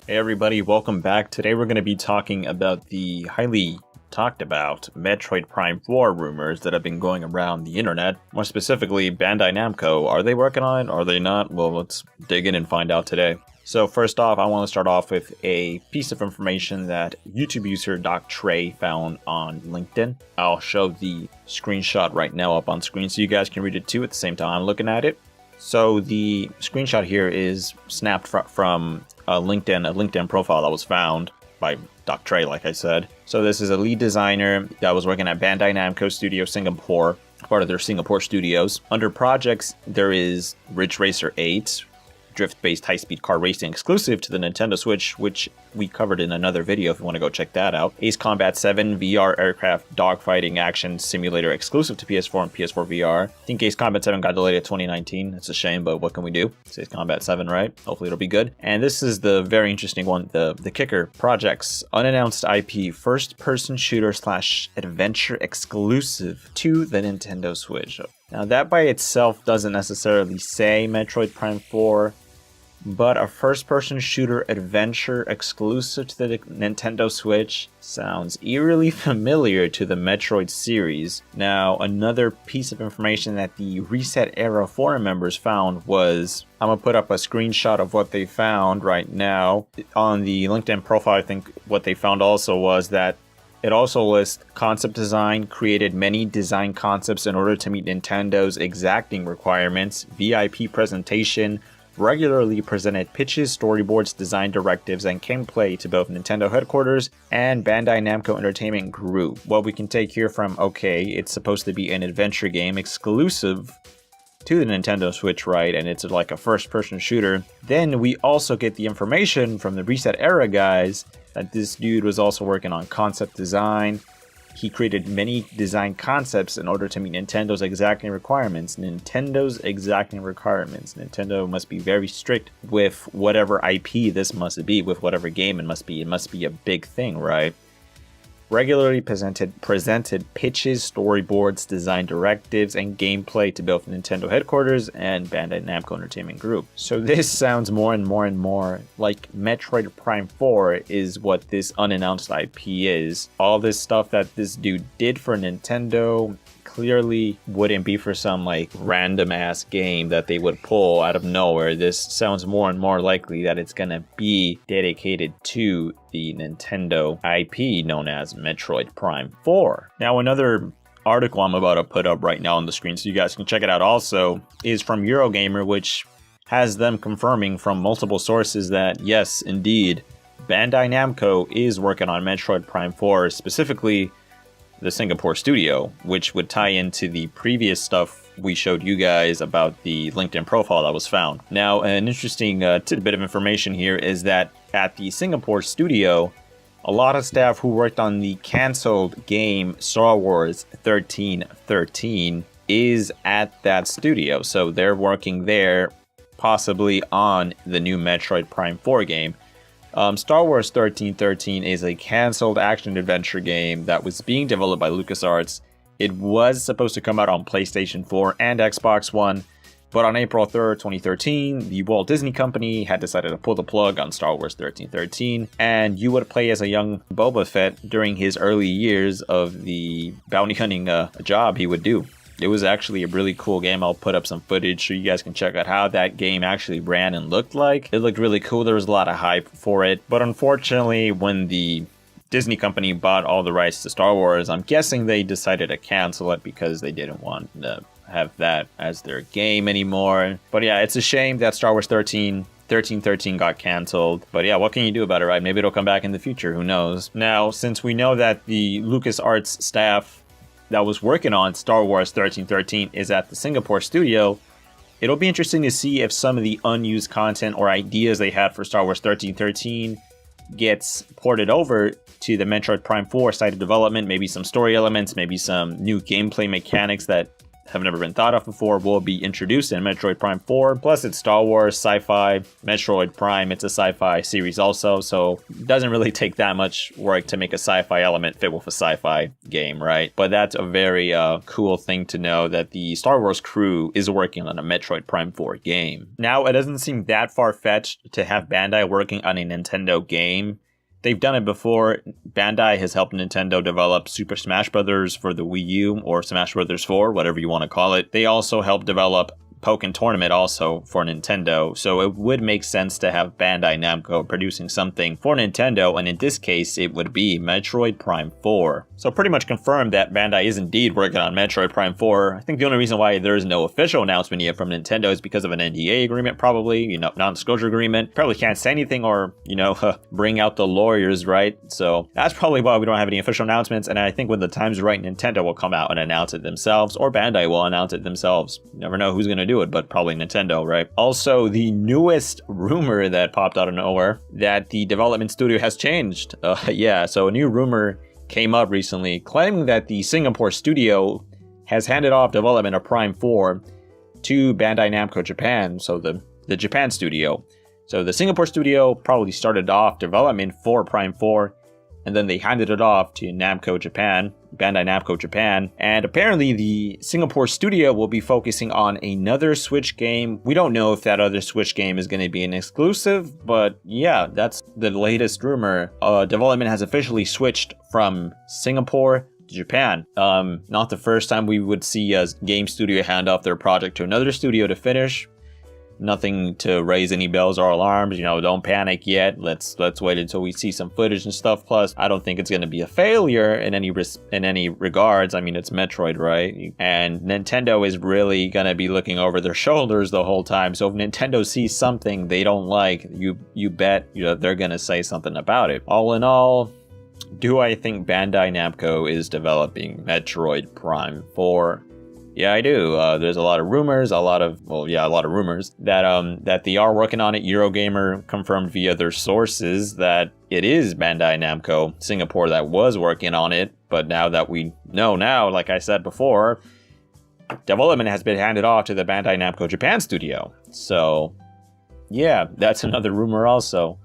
Hey everybody, welcome back. Today we're going to be talking about the highly talked about Metroid Prime 4 rumors that have been going around the internet. More specifically, Bandai Namco. Are they working on it? Are they not? Well, let's dig in and find out today. So first off, I want to start off with a piece of information that YouTube user Doc Trey found on LinkedIn. I'll show the screenshot right now up on screen so you guys can read it too at the same time I'm looking at it. So the screenshot here is snapped from a LinkedIn profile that was found by Doc Trey, like I said. So this is a lead designer that was working at Bandai Namco Studio Singapore, part of their Singapore studios. Under projects, there is Ridge Racer 8, drift-based high-speed car racing exclusive to the Nintendo Switch, which we covered in another video if you want to go check that out. Ace Combat 7 VR aircraft dogfighting action simulator exclusive to PS4 and PS4 VR. I think Ace Combat 7 got delayed at 2019. It's a shame, but what can we do? It's Ace Combat 7, right? Hopefully it'll be good. And this is the very interesting one, the kicker. Projects unannounced IP first-person shooter / adventure exclusive to the Nintendo Switch. Now that by itself doesn't necessarily say Metroid Prime 4, but a first-person shooter adventure exclusive to the Nintendo Switch sounds eerily familiar to the Metroid series. Now, another piece of information that the Reset Era forum members found was, I'm going to put up a screenshot of what they found right now. On the LinkedIn profile, I think what they found also was that it also lists concept design, created many design concepts in order to meet Nintendo's exacting requirements, VIP presentation, regularly presented pitches, storyboards, design directives, and gameplay to both Nintendo headquarters and Bandai Namco Entertainment Group. What we can take here from, okay, it's supposed to be an adventure game exclusive to the Nintendo Switch, right? And it's like a first-person shooter. Then we also get the information from the Reset Era guys that this dude was also working on concept design. He created many design concepts in order to meet Nintendo's exacting requirements. Nintendo must be very strict with whatever IP this must be, with whatever game it must be. It must be a big thing, right? Regularly presented pitches, storyboards, design directives, and gameplay to both Nintendo headquarters and Bandai Namco Entertainment Group. So this sounds more and more like Metroid Prime 4 is what this unannounced IP is. All this stuff that this dude did for Nintendo clearly wouldn't be for some like random ass game that they would pull out of nowhere. This sounds more and more likely that it's gonna be dedicated to the Nintendo IP known as Metroid Prime 4. Now another article I'm about to put up right now on the screen so you guys can check it out also is from Eurogamer, which has them confirming from multiple sources that yes, indeed, Bandai Namco is working on Metroid Prime 4, specifically the Singapore studio, which would tie into the previous stuff we showed you guys about the LinkedIn profile that was found. Now, an interesting tidbit of information here is that at the Singapore studio, a lot of staff who worked on the canceled game Star Wars 1313 is at that studio. So they're working there, possibly on the new Metroid Prime 4 game. Star Wars 1313 is a canceled action-adventure game that was being developed by LucasArts. It was supposed to come out on PlayStation 4 and Xbox One, but on April 3rd, 2013, the Walt Disney Company had decided to pull the plug on Star Wars 1313, and you would play as a young Boba Fett during his early years of the bounty hunting job he would do. It was actually a really cool game. I'll put up some footage so you guys can check out how that game actually ran and looked like. It looked really cool. There was a lot of hype for it. But unfortunately, when the Disney company bought all the rights to Star Wars, I'm guessing they decided to cancel it because they didn't want to have that as their game anymore. But yeah, it's a shame that Star Wars 1313 got canceled. But yeah, what can you do about it, right? Maybe it'll come back in the future. Who knows? Now, since we know that the LucasArts staff that was working on Star Wars 1313 is at the Singapore studio, it'll be interesting to see if some of the unused content or ideas they had for Star Wars 1313 gets ported over to the Metroid Prime 4 side of development. Maybe some story elements, maybe some new gameplay mechanics that have never been thought of before will be introduced in Metroid Prime 4. Plus, it's Star Wars, sci-fi, Metroid Prime, it's a sci-fi series also, so it doesn't really take that much work to make a sci-fi element fit with a sci-fi game, right? But that's a very cool thing to know, that the Star Wars crew is working on a Metroid Prime 4 game. Now, it doesn't seem that far-fetched to have Bandai working on a Nintendo game. They've done it before. Bandai has helped Nintendo develop Super Smash Bros. For the Wii U, or Smash Bros. 4, whatever you want to call it. They also helped develop Pokken Tournament also for Nintendo, so it would make sense to have Bandai Namco producing something for Nintendo, and in this case it would be Metroid Prime 4. So pretty much confirmed that Bandai is indeed working on Metroid Prime 4. I think the only reason why there is no official announcement yet from Nintendo is because of an NDA agreement, probably, non-disclosure agreement. Probably can't say anything or, bring out the lawyers, right? So that's probably why we don't have any official announcements, and I think when the time's right, Nintendo will come out and announce it themselves, or Bandai will announce it themselves. You never know who's going to do it, but probably Nintendo, right? Also, the newest rumor that popped out of nowhere, that the development studio has changed. So a new rumor came up recently claiming that the Singapore studio has handed off development of Prime 4 to Bandai Namco Japan, so the Japan studio. So the Singapore studio probably started off development for Prime 4, and then they handed it off to Namco Japan, Bandai Namco Japan, and apparently the Singapore studio will be focusing on another Switch game. We don't know if that other Switch game is going to be an exclusive, but yeah, that's the latest rumor. Development has officially switched from Singapore to Japan. Not the first time we would see a game studio hand off their project to another studio to finish. Nothing to raise any bells or alarms, don't panic yet. Let's wait until we see some footage and stuff. Plus, I don't think it's going to be a failure in any regards. I mean, it's Metroid, right? And Nintendo is really going to be looking over their shoulders the whole time. So if Nintendo sees something they don't like, you bet they're going to say something about it. All in all, do I think Bandai Namco is developing Metroid Prime 4? Yeah, I do. There's a lot of rumors, that they are working on it. Eurogamer confirmed via their sources that it is Bandai Namco Singapore that was working on it. But now that we know now, like I said before, development has been handed off to the Bandai Namco Japan studio. So, yeah, that's another rumor also.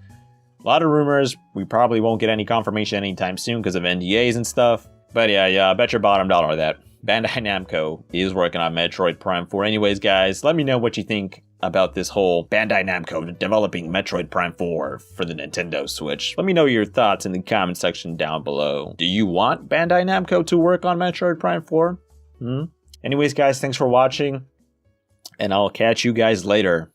A lot of rumors. We probably won't get any confirmation anytime soon because of NDAs and stuff. But yeah, I bet your bottom dollar that Bandai Namco is working on Metroid Prime 4. Anyways, guys, let me know what you think about this whole Bandai Namco developing Metroid Prime 4 for the Nintendo Switch. Let me know your thoughts in the comment section down below. Do you want Bandai Namco to work on Metroid Prime 4? Anyways, guys, thanks for watching, and I'll catch you guys later.